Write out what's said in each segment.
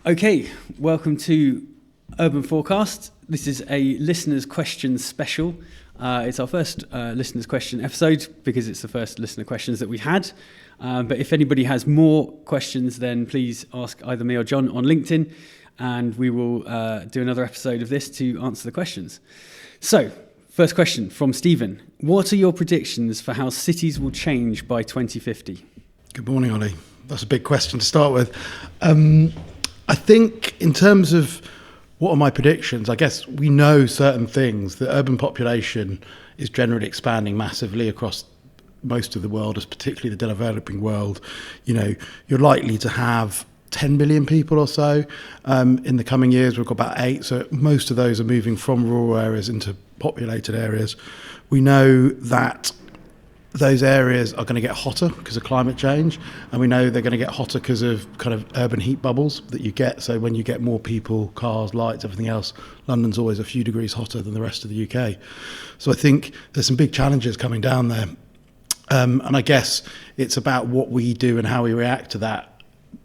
Okay, welcome to Urban Forecast. This is a listeners' questions special. It's our first listeners' question episode because it's the first listener questions that we had. But if anybody has more questions, then please ask either me or John on LinkedIn, and we will do another episode of this to answer the questions. So, first question from Stephen. What are your predictions for how cities will change by 2050? Good morning, Oli. That's a big question to start with. I think in terms of what are my predictions, I guess we know certain things. The urban population is generally expanding massively across most of the world, as particularly the developing world. You know, you're likely to have 10 million people or so. In the coming years, we've got about 8. So most of those are moving from rural areas into populated areas. We know that those areas are going to get hotter because of climate change, and we know they're going to get hotter because of kind of urban heat bubbles that you get. So when you get more people, cars, lights, everything else, London's always a few degrees hotter than the rest of the UK. So I think there's some big challenges coming down there. And I guess it's about what we do and how we react to that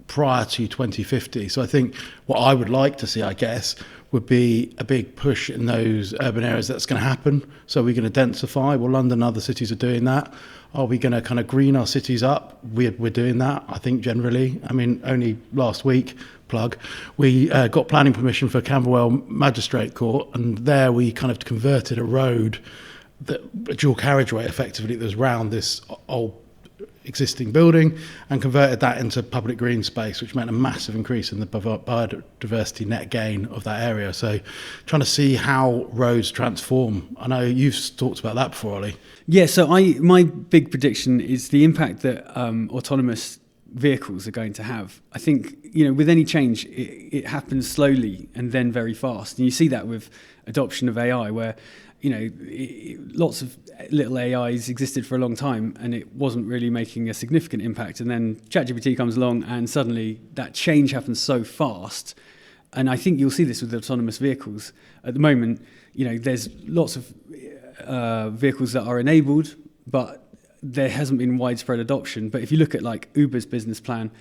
prior to 2050. So I think what I would like to see, I guess, would be a big push in those urban areas that's going to happen. So we're going to densify. Well, London and other cities are doing that. Are we going to kind of green our cities up? We're doing that, I think, generally. I mean, only last week, we got planning permission for Camberwell Magistrate Court, and there we kind of converted a road, a dual carriageway effectively, that was round this old existing building, and converted that into public green space, which meant a massive increase in the biodiversity net gain of that area. So trying to see how roads transform. I know you've talked about that before, Oli. Yeah, so my big prediction is the impact that autonomous vehicles are going to have. I think, with any change, it happens slowly and then very fast. And you see that with adoption of AI, where lots of little AIs existed for a long time and it wasn't really making a significant impact. And then ChatGPT comes along and suddenly that change happens so fast. And I think you'll see this with autonomous vehicles. At the moment, there's lots of vehicles that are enabled, but there hasn't been widespread adoption. But if you look at like Uber's business plan,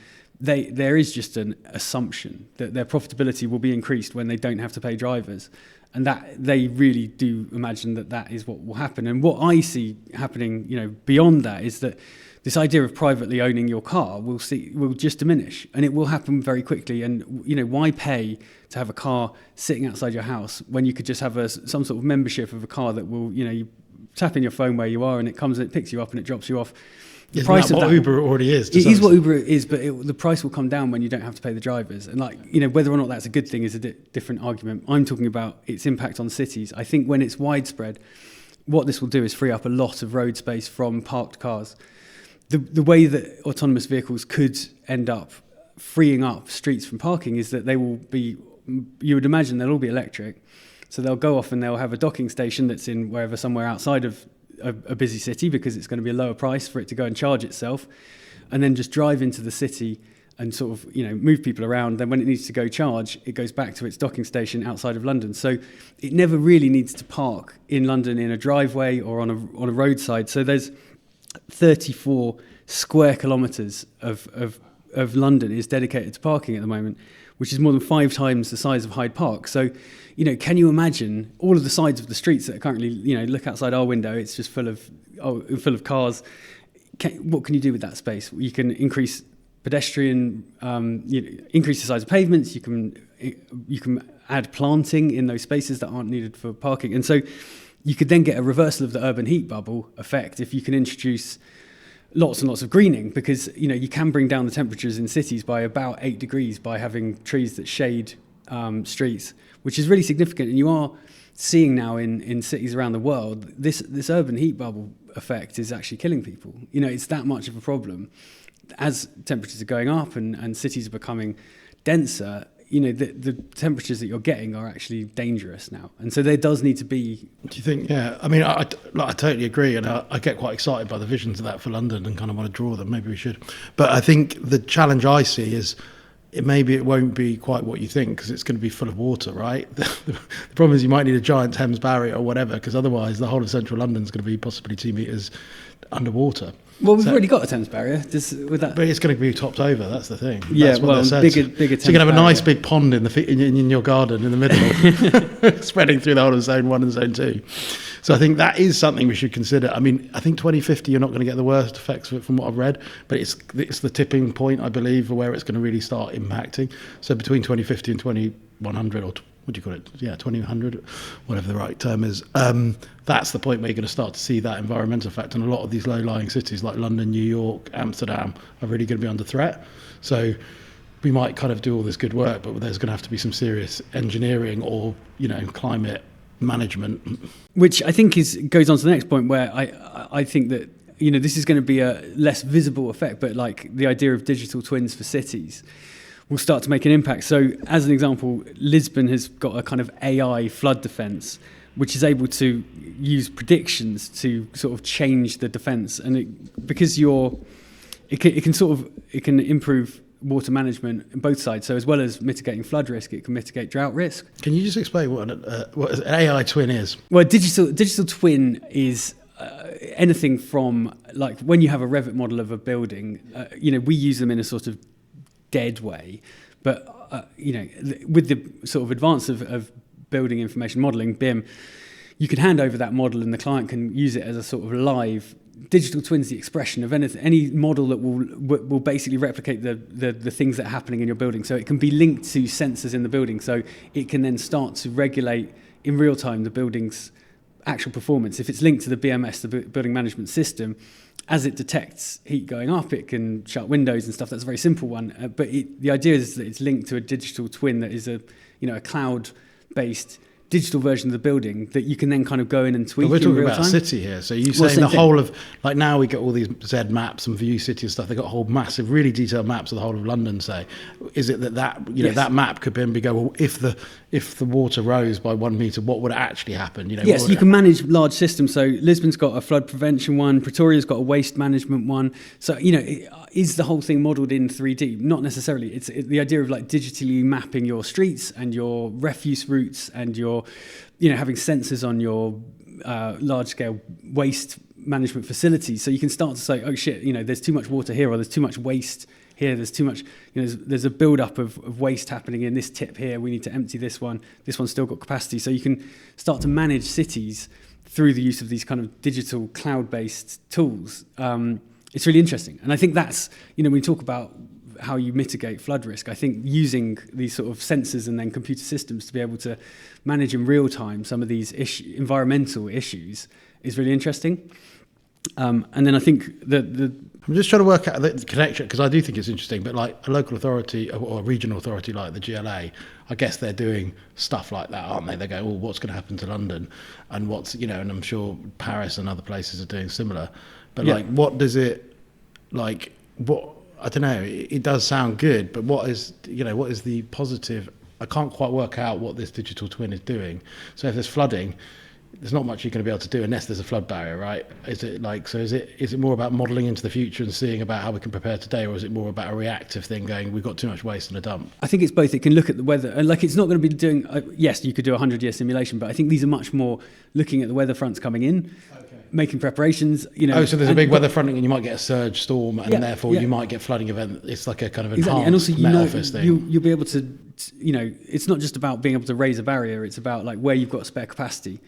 there is just an assumption that their profitability will be increased when they don't have to pay drivers. And that they really do imagine that is what will happen. And what I see happening, beyond that, is that this idea of privately owning your car will just diminish, and it will happen very quickly. And why pay to have a car sitting outside your house when you could just have some sort of membership of a car that will, you tap in your phone where you are, and it comes and it picks you up and it drops you off. The price of that, Uber already is. It is what Uber is, but the price will come down when you don't have to pay the drivers. And whether or not that's a good thing is a different argument. I'm talking about its impact on cities. I think when it's widespread, what this will do is free up a lot of road space from parked cars. The way that autonomous vehicles could end up freeing up streets from parking is that they will be, you would imagine they'll all be electric. So they'll go off and they'll have a docking station that's in somewhere outside of a busy city, because it's going to be a lower price for it to go and charge itself, and then just drive into the city and sort of move people around. Then when it needs to go charge, it goes back to its docking station outside of London. So it never really needs to park in London in a driveway or on a roadside. So there's 34 square kilometres of London is dedicated to parking at the moment, which is more than 5 times the size of Hyde Park. So, can you imagine all of the sides of the streets that are currently, look outside our window, it's just full of cars. What can you do with that space? You can increase pedestrian, increase the size of pavements. You can add planting in those spaces that aren't needed for parking. And so you could then get a reversal of the urban heat bubble effect if you can introduce lots and lots of greening, because you can bring down the temperatures in cities by about 8 degrees by having trees that shade streets, which is really significant. And you are seeing now in cities around the world, this urban heat bubble effect is actually killing people. It's that much of a problem. As temperatures are going up and cities are becoming denser, the temperatures that you're getting are actually dangerous now. And so there does need to be... Do you think, yeah, I mean, I totally agree, and I get quite excited by the visions of that for London and kind of want to draw them. Maybe we should. But I think the challenge I see is maybe it won't be quite what you think because it's going to be full of water, right? The problem is you might need a giant Thames barrier or whatever, because otherwise the whole of central London is going to be possibly 2 metres underwater. Well, we've already got a Thames barrier. With that, but it's going to be topped over. That's the thing. Yeah, that's well, bigger. So you're going to have a nice big pond in your garden in the middle, spreading through the whole of Zone 1 and Zone 2. So I think that is something we should consider. I mean, I think 2050 you're not going to get the worst effects of it from what I've read, but it's the tipping point, I believe, where it's going to really start impacting. So between 2050 and 2100, or what do you call it? Yeah, 2100, whatever the right term is. That's the point where you're going to start to see that environmental effect. And a lot of these low-lying cities like London, New York, Amsterdam are really going to be under threat. So we might kind of do all this good work, but there's going to have to be some serious engineering or, climate management. Which I think goes on to the next point, where I think that, this is going to be a less visible effect, but like the idea of digital twins for cities will start to make an impact. So as an example, Lisbon has got a kind of AI flood defence, which is able to use predictions to sort of change the defence. And because it can improve water management on both sides. So as well as mitigating flood risk, it can mitigate drought risk. Can you just explain what an AI twin is? Well, digital twin is anything from, like, when you have a Revit model of a building, we use them in a sort of dead way, but with the sort of advance of building information modelling, BIM, you can hand over that model and the client can use it as a sort of live digital twins, the expression of any model that will basically replicate the things that are happening in your building. So it can be linked to sensors in the building, so it can then start to regulate in real time the building's actual performance. If it's linked to the BMS, the building management system, as it detects heat going up, it can shut windows and stuff. That's a very simple one. But the idea is that it's linked to a digital twin that is a cloud-based digital version of the building that you can then kind of go in and tweak. But we're talking in real about time. a city here. So you're saying the whole of, like, now we get all these Z maps and View City and stuff. They've got a whole massive, really detailed maps of the whole of London, say. Is it that Yes. that map could then go, well, if the water rose by 1 metre, what would actually happen? Yes, you can manage large systems. So Lisbon's got a flood prevention one, Pretoria's got a waste management one. So, is the whole thing modelled in 3D? Not necessarily. It's the idea of like digitally mapping your streets and your refuse routes and your, having sensors on your large-scale waste management facilities. So you can start to say, oh shit, there's too much water here, or there's too much waste here, there's too much, there's a build-up of waste happening in this tip here, we need to empty this one's still got capacity. So you can start to manage cities through the use of these kind of digital cloud-based tools. It's really interesting. And I think that's, when we talk about how you mitigate flood risk, I think using these sort of sensors and then computer systems to be able to manage in real time some of these environmental issues is really interesting. And then I think I'm just trying to work out the connection, because I do think it's interesting, but like a local authority or a regional authority like the GLA, I guess they're doing stuff like that, aren't they? They go, well, what's going to happen to London? And and I'm sure Paris and other places are doing similar. But yeah. like, what does it, like, what, I don't know, it does sound good, but what is the positive? I can't quite work out what this digital twin is doing. So if there's flooding, there's not much you're going to be able to do unless there's a flood barrier, right? Is it more about modelling into the future and seeing about how we can prepare today, or is it more about a reactive thing going, we've got too much waste in a dump? I think it's both. It can look at the weather, and like, it's not going to be doing, yes, you could do a 100-year simulation, but I think these are much more looking at the weather fronts coming in, making preparations, so there's a big weather front and you might get a surge storm and therefore you might get flooding event. It's like a kind of enhanced and also Met Office thing. You'll be able to, it's not just about being able to raise a barrier, it's about like where you've got spare capacity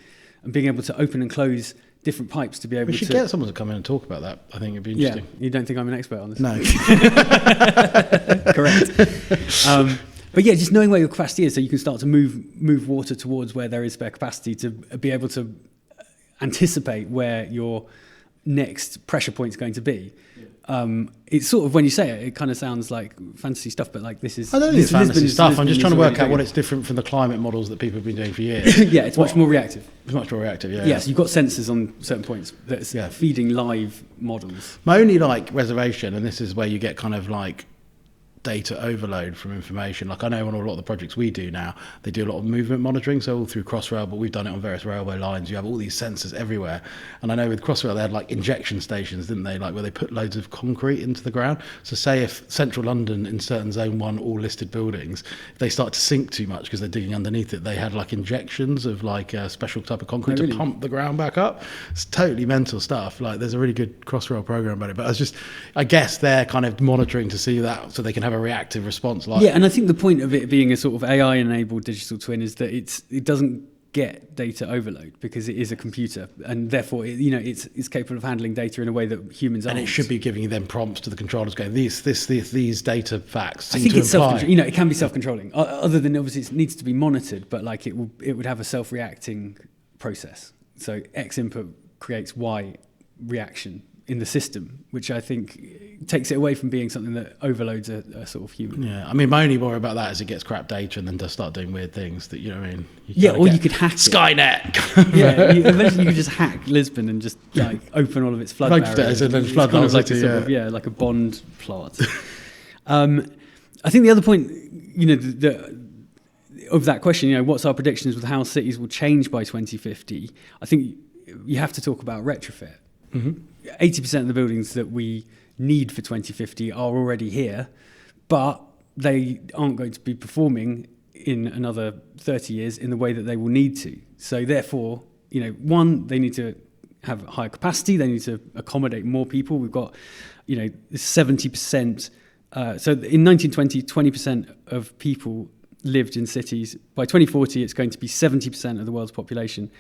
and being able to open and close different pipes to be able to... We should get someone to come in and talk about that. I think it'd be interesting. Yeah, you don't think I'm an expert on this? No. Correct. But yeah, just knowing where your capacity is, so you can start to move water towards where there is spare capacity, to be able to anticipate where your next pressure point is going to be. It's sort of, when you say it, it kind of sounds like fantasy stuff, but like this is... I don't think it's fantasy stuff. I'm just trying to work out what it's it's different from the climate models that people have been doing for years. Yeah, it's much more reactive. It's much more reactive, yeah. Yes, you've got sensors on certain points that's feeding live models. My only reservation, and this is where you get kind of like data overload from information. Like I know on a lot of the projects we do now, they do a lot of movement monitoring, so all through Crossrail, but we've done it on various railway lines. You have all these sensors everywhere. And I know with Crossrail, they had like injection stations, didn't they? Like where they put loads of concrete into the ground. So say if central London in certain zone 1, all listed buildings, if they start to sink too much because they're digging underneath it, they had like injections of like a special type of concrete to pump the ground back up. It's totally mental stuff. Like there's a really good Crossrail program about it. But I guess they're kind of monitoring to see that so they can have a reactive response. Yeah, and I think the point of it being a sort of AI-enabled digital twin is that it doesn't get data overload because it is a computer, and therefore it's capable of handling data in a way that humans aren't. And it should be giving them prompts to the controllers going, these data facts. I think it's self-controlling. It can be self-controlling. Other than obviously it needs to be monitored, but like it would have a self-reacting process. So X input creates Y reaction in the system, which I think takes it away from being something that overloads a sort of human. Yeah, I mean, my only worry about that is it gets crap data and then does start doing weird things that, you know what I mean? You could hack Skynet. Yeah, eventually you could just hack Lisbon and just like open all of its flood barriers. And then flood kind of like city, like a Bond plot. I think the other point, of that question, what's our predictions with how cities will change by 2050? I think you have to talk about retrofit. Mm-hmm. 80% of the buildings that we need for 2050 are already here, but they aren't going to be performing in another 30 years in the way that they will need to. So therefore, one, they need to have higher capacity, they need to accommodate more people. We've got, 70%. So in 1920, 20% of people lived in cities. By 2040, it's going to be 70% of the world's population,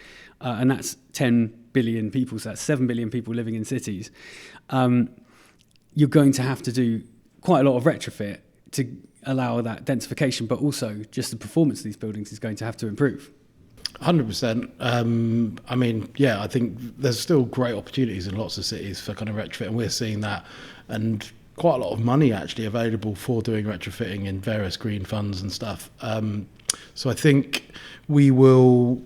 and that's 10 billion people, so that's 7 billion people living in cities. You're going to have to do quite a lot of retrofit to allow that densification, but also just the performance of these buildings is going to have to improve. 100%. I mean, yeah, I think there's still great opportunities in lots of cities for kind of retrofit, and we're seeing that, and quite a lot of money actually available for doing retrofitting in various green funds and stuff. So I think we'll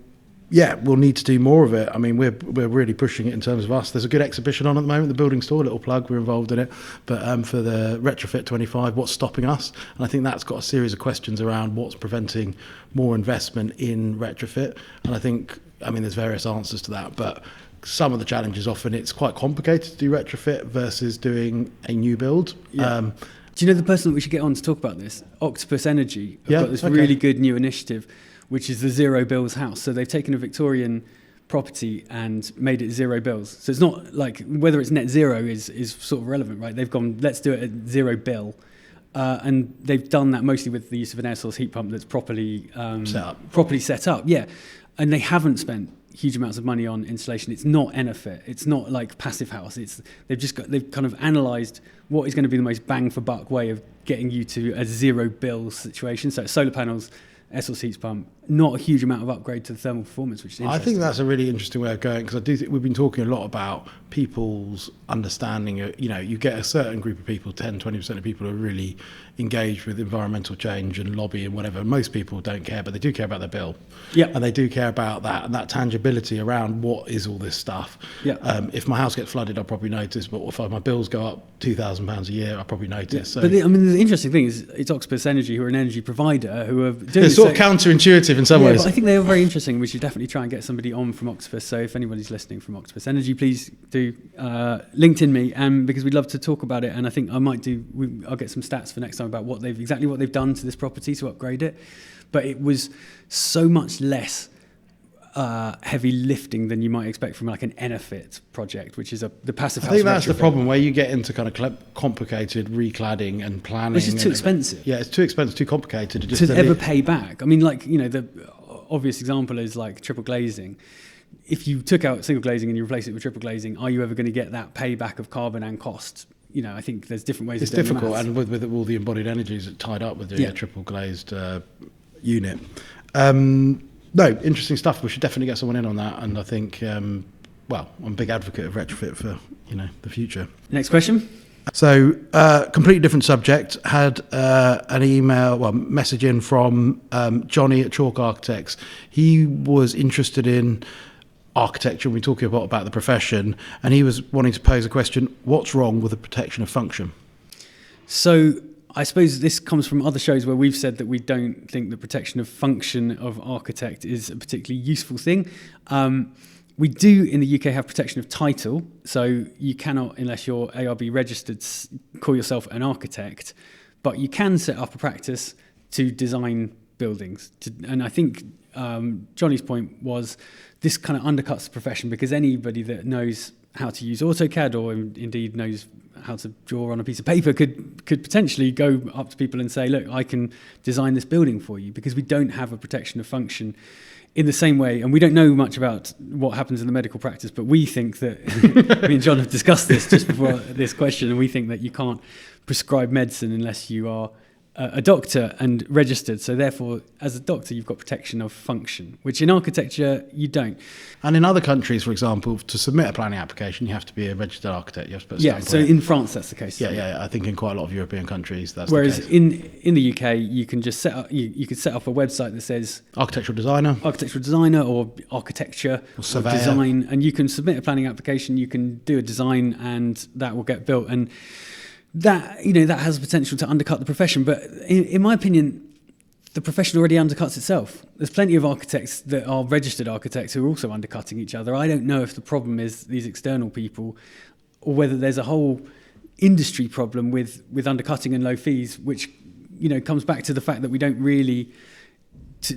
need to do more of it. I mean, we're really pushing it in terms of us. There's a good exhibition on at the moment, the Building Store, little plug, we're involved in it. But for the Retrofit 25, what's stopping us? And I think that's got a series of questions around what's preventing more investment in retrofit. And I think, there's various answers to that, but some of the challenges often it's quite complicated to do retrofit versus doing a new build. Yeah. Do you know the person that we should get on to talk about this? Octopus Energy have got this really good new initiative, which is the zero bills house. So they've taken a Victorian property and made it zero bills. So it's not like whether it's net zero is sort of relevant, right? They've gone, let's do it at zero bill. And they've done that mostly with the use of an air source heat pump that's properly set up. Yeah. And they haven't spent huge amounts of money on installation. It's not Enefit. It's not like Passive House. They've kind of analysed what is going to be the most bang for buck way of getting you to a zero bill situation. So solar panels, air source heat pump, not a huge amount of upgrade to the thermal performance, which is interesting. I think that's a really interesting way of going, because I do think we've been talking a lot about people's understanding of, you get a certain group of people, 10-20% of people are really engaged with environmental change and lobby and whatever. Most people don't care, but they do care about their bill. Yeah. And they do care about that and that tangibility around what is all this stuff. Yeah. If my house gets flooded, I'll probably notice, but if my bills go up £2,000 a year, I'll probably notice. Yeah. So, but the interesting thing is it's Octopus Energy, who are an energy provider, who are doing it's sort of counterintuitive in some ways. But I think they are very interesting. We should definitely try and get somebody on from Octopus. So if anybody's listening from Octopus Energy, please do LinkedIn me, because we'd love to talk about it. And I think I'll get some stats for next time about exactly what they've done to this property to upgrade it. But it was so much less heavy lifting than you might expect from like an Enefit project, which is the passive house. I think that's retrofit. the problem, where you get into kind of complicated recladding and planning. Which is too expensive. Yeah, it's too expensive, too complicated to ever pay back. I mean, the obvious example is like triple glazing. If you took out single glazing and you replace it with triple glazing, are you ever going to get that payback of carbon and cost? I think there's different ways of doing it. It's difficult, and with all the embodied energies tied up with doing a triple glazed unit. No, interesting stuff. We should definitely get someone in on that. And I think, I'm a big advocate of retrofit for, the future. Next question. So, completely different subject. Had an message in from Johnny at Chalk Architects. He was interested in architecture. We're talking about the profession, and he was wanting to pose a question: what's wrong with the protection of function? So, I suppose this comes from other shows where we've said that we don't think the protection of function of architect is a particularly useful thing. We do in the UK have protection of title, so you cannot, unless you're ARB registered, call yourself an architect, but you can set up a practice to design buildings. And I think Johnny's point was this kind of undercuts the profession, because anybody that knows how to use AutoCAD or indeed knows how to draw on a piece of paper could potentially go up to people and say, look, I can design this building for you, because we don't have a protection of function in the same way. And we don't know much about what happens in the medical practice, but we think that, me and John have discussed this just before this question, and we think that you can't prescribe medicine unless you are a doctor and registered. So therefore, as a doctor, you've got protection of function, which in architecture, you don't. And in other countries, for example, to submit a planning application, you have to be a registered architect. You have to put a stamp so on it. In France, that's the case. Yeah. I think in quite a lot of European countries, that's Whereas the case. in the UK, you can just set up, you could set up a website that says Architectural designer or architecture or surveyor. Design, and you can submit a planning application, you can do a design, and that will get built. And that has potential to undercut the profession, but in my opinion, the profession already undercuts itself. There's plenty of architects that are registered architects who are also undercutting each other. I don't know if the problem is these external people, or whether there's a whole industry problem with undercutting and low fees, which comes back to the fact that we don't really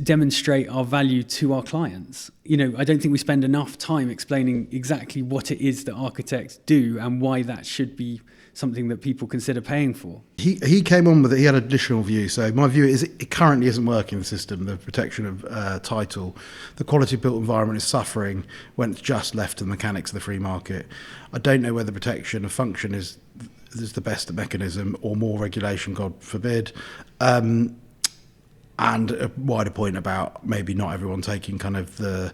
demonstrate our value to our clients. I don't think we spend enough time explaining exactly what it is that architects do and why that should be something that people consider paying for. He came on with it. He had an additional view. So my view is it currently isn't working, the system, the protection of title. The quality built environment is suffering when it's just left to the mechanics of the free market. I don't know whether protection of function is the best mechanism, or more regulation, God forbid. And a wider point about maybe not everyone taking kind of the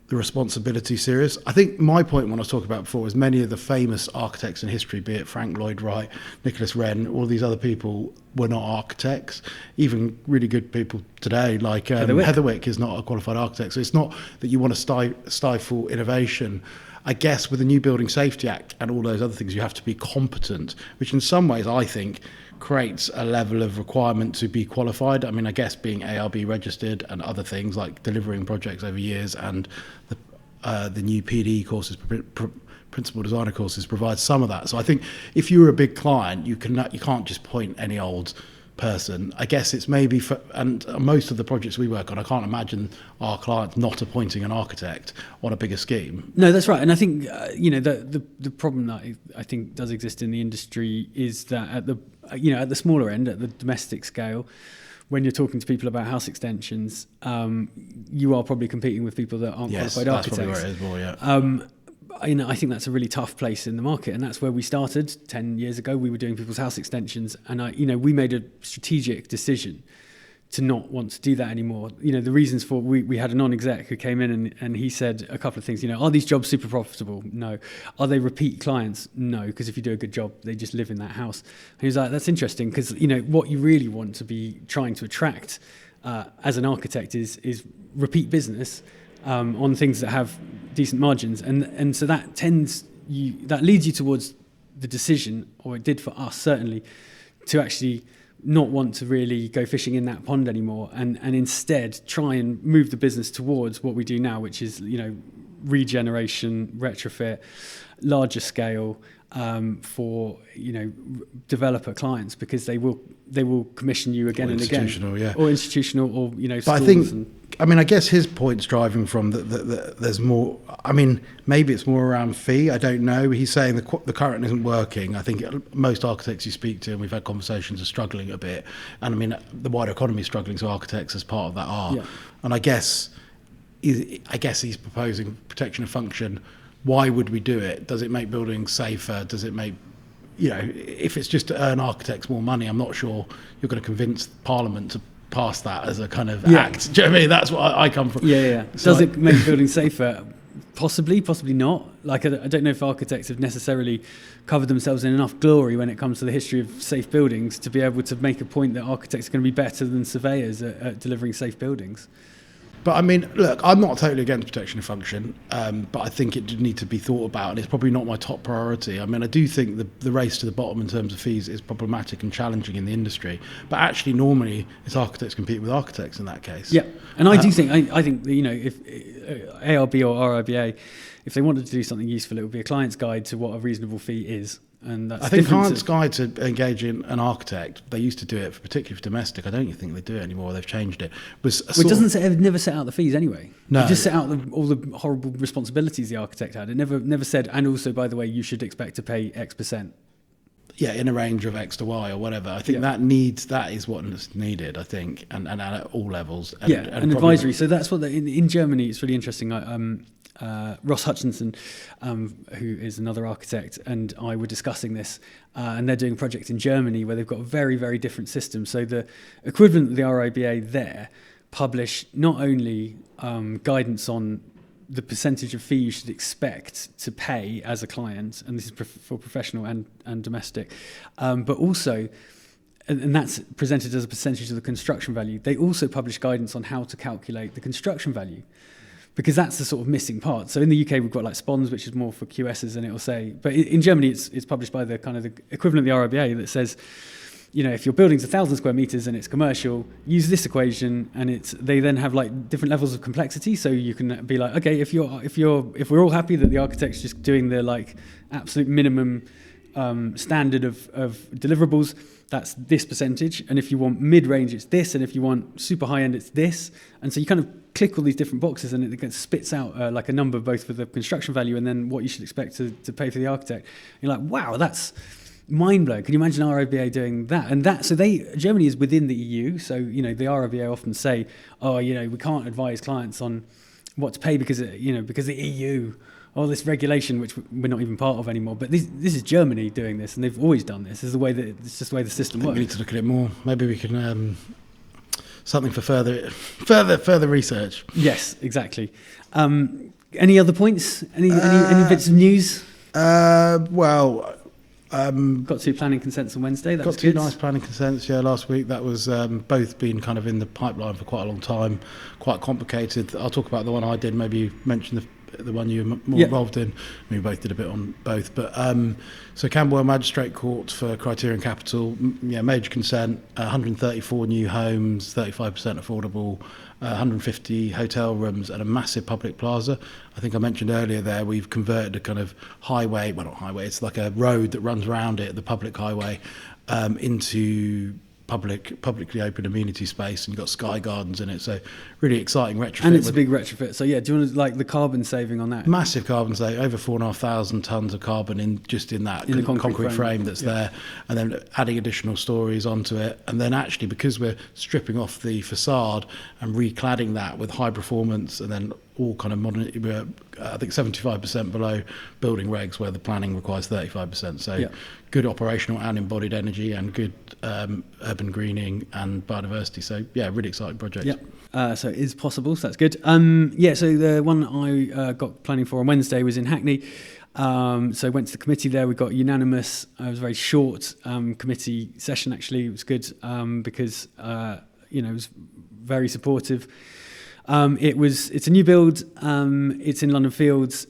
responsibility serious. I think my point when I was talking about before was many of the famous architects in history, be it Frank Lloyd Wright, Nicholas Wren, all these other people were not architects. Even really good people today, like Heather Wick is not a qualified architect. So it's not that you want to stifle innovation. I guess with the new Building Safety Act and all those other things, you have to be competent, which in some ways I think creates a level of requirement to be qualified. I mean, I guess being ARB registered and other things like delivering projects over years, and the new PD courses, principal designer courses, provide some of that. So I think if you're a big client, you can't just point any old person. I guess it's maybe and most of the projects we work on, I can't imagine our clients not appointing an architect on a bigger scheme. No, that's right. And I think the problem that I think does exist in the industry is that at the smaller end, at the domestic scale, when you're talking to people about house extensions, you are probably competing with people that aren't qualified architects. That's probably where it is more, yeah. I think that's a really tough place in the market, and that's where we started 10 years ago. We were doing people's house extensions, and we made a strategic decision to not want to do that anymore. The reasons for we had a non-exec who came in and he said a couple of things. Are these jobs super profitable? No. Are they repeat clients? No, because if you do a good job, they just live in that house. And he was like, that's interesting, because what you really want to be trying to attract as an architect is repeat business on things that have decent margins, and so that leads you towards the decision, or it did for us certainly, to actually not want to really go fishing in that pond anymore, and instead try and move the business towards what we do now, which is regeneration, retrofit, larger scale, for developer clients, because they will commission you again and again, or institutional, or But I think, I guess his point's driving from that there's more. I mean, maybe it's more around fee. I don't know. He's saying the current isn't working. I think most architects you speak to, and we've had conversations, are struggling a bit. And I mean, the wider economy is struggling, so architects as part of that are. Yeah. And I guess he's proposing protection of function. Why would we do it? Does it make buildings safer? Does it make, if it's just to earn architects more money, I'm not sure you're going to convince Parliament to pass that as a kind of act. Do you know what I mean? That's what I come from. Yeah. So does it make buildings safer? Possibly not. I don't know if architects have necessarily covered themselves in enough glory when it comes to the history of safe buildings to be able to make a point that architects are going to be better than surveyors at delivering safe buildings. But I mean, look, I'm not totally against protection of function, but I think it did need to be thought about, and it's probably not my top priority. I mean, I do think the race to the bottom in terms of fees is problematic and challenging in the industry. But actually, normally, it's architects compete with architects in that case. Yeah, and I do think, I think that, you know, if ARB or RIBA, if they wanted to do something useful, it would be a client's guide to what a reasonable fee is. And that's I think client's guide to engage in an architect, they used to do it, particularly for domestic. I don't even think they do it anymore. They've changed it. It never set out the fees anyway. No. It just set out all the horrible responsibilities the architect had. It never said, and also, by the way, you should expect to pay X percent. Yeah, in a range of X to Y or whatever. I think that is what is needed, I think, and at all levels. And advisory. So that's what, in Germany, it's really interesting. Ross Hutchinson, who is another architect, and I were discussing this, and they're doing a project in Germany where they've got a very, very different system. So the equivalent of the RIBA there publish not only guidance on the percentage of fee you should expect to pay as a client, and this is for professional and domestic, but also, and that's presented as a percentage of the construction value, they also publish guidance on how to calculate the construction value, because that's the sort of missing part. So in the UK, we've got like SPONS, which is more for QSs, and it'll say, but in Germany, it's published by the kind of the equivalent of the RIBA that says, you know, if your building's 1,000 square meters and it's commercial, use this equation, and they then have like different levels of complexity. So you can be like, okay, if we're all happy that the architect's just doing the like absolute minimum standard of deliverables, that's this percentage. And if you want mid-range, it's this. And if you want super high-end, it's this. And so you kind of click all these different boxes, and it spits out like a number both for the construction value and then what you should expect to pay for the architect. You're like, wow, that's mind-blowing. Can you imagine RIBA doing that? And Germany is within the EU. So, you know, the RIBA often say, oh, you know, we can't advise clients on what to pay because the EU, all this regulation, which we're not even part of anymore. But this is Germany doing this, and they've always done this. It's just the way the system works. We need to look at it more. Maybe we can something for further research. Yes, exactly. Any other points? Any bits of news? Got 2 planning consents on Wednesday. That was good. Got 2 nice planning consents, last week. That was both been kind of in the pipeline for quite a long time, quite complicated. I'll talk about the one I did. Maybe you mention the one you were more involved in. We both did a bit on both. But so Camberwell Magistrate Court for Criterion Capital, major consent, 134 new homes, 35% affordable, 150 hotel rooms and a massive public plaza. I think I mentioned earlier there, we've converted a kind of highway, well not highway, it's like a road that runs around it, the public highway, into publicly open amenity space, and you've got sky gardens in it, so really exciting retrofit. And it's a big retrofit, so do you want to, like, the carbon saving on that? Massive carbon saving, over 4,500 tonnes of carbon in that in the concrete frame that's there, and then adding additional stories onto it, and then actually, because we're stripping off the facade and recladding that with high performance, and then all kind of modern, I think 75% below building regs where the planning requires 35%. So good operational and embodied energy, and good urban greening and biodiversity. So really exciting project. So it is possible, so that's good. So the one I got planning for on Wednesday was in Hackney. So went to the committee there. We got unanimous. It was a very short committee session, actually. It was good because it was very supportive. It's a new build. It's in London Fields.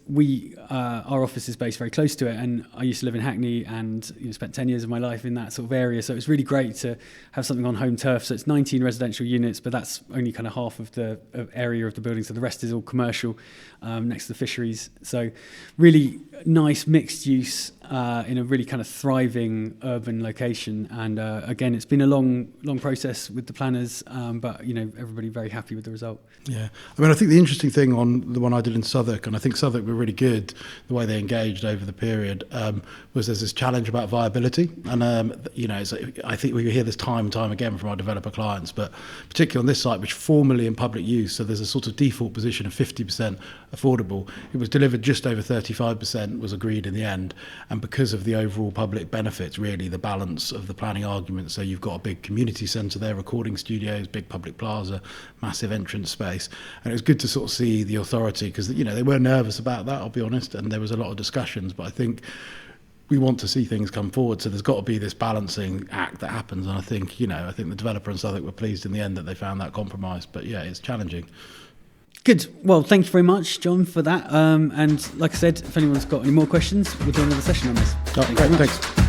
Our office is based very close to it, and I used to live in Hackney and spent 10 years of my life in that sort of area. So it was really great to have something on home turf. So it's 19 residential units, but that's only kind of half of the area of the building. So the rest is all commercial next to the fisheries. So really nice mixed use in a really kind of thriving urban location. And again, it's been a long process with the planners, but everybody very happy with the result. Yeah, I mean, I think the interesting thing on the one I did in Southwark, and I think Southwark were really good, the way they engaged over the period, was there's this challenge about viability. And, I think we hear this time and time again from our developer clients, but particularly on this site, which 4 million public use, so there's a sort of default position of 50% affordable. It was delivered just over 35%, was agreed in the end. And because of the overall public benefits, really, the balance of the planning argument, so you've got a big community centre there, recording studios, big public plaza, massive entrance space. And it was good to sort of see the authority, because they were nervous about that, I'll be honest, and there was a lot of discussions, but I think we want to see things come forward, so there's got to be this balancing act that happens. And I think the developer and Southwark were pleased in the end that they found that compromise, but it's challenging. Good. Well, thank you very much, John, for that. And like I said, if anyone's got any more questions, we'll do another session on this. Great, thanks.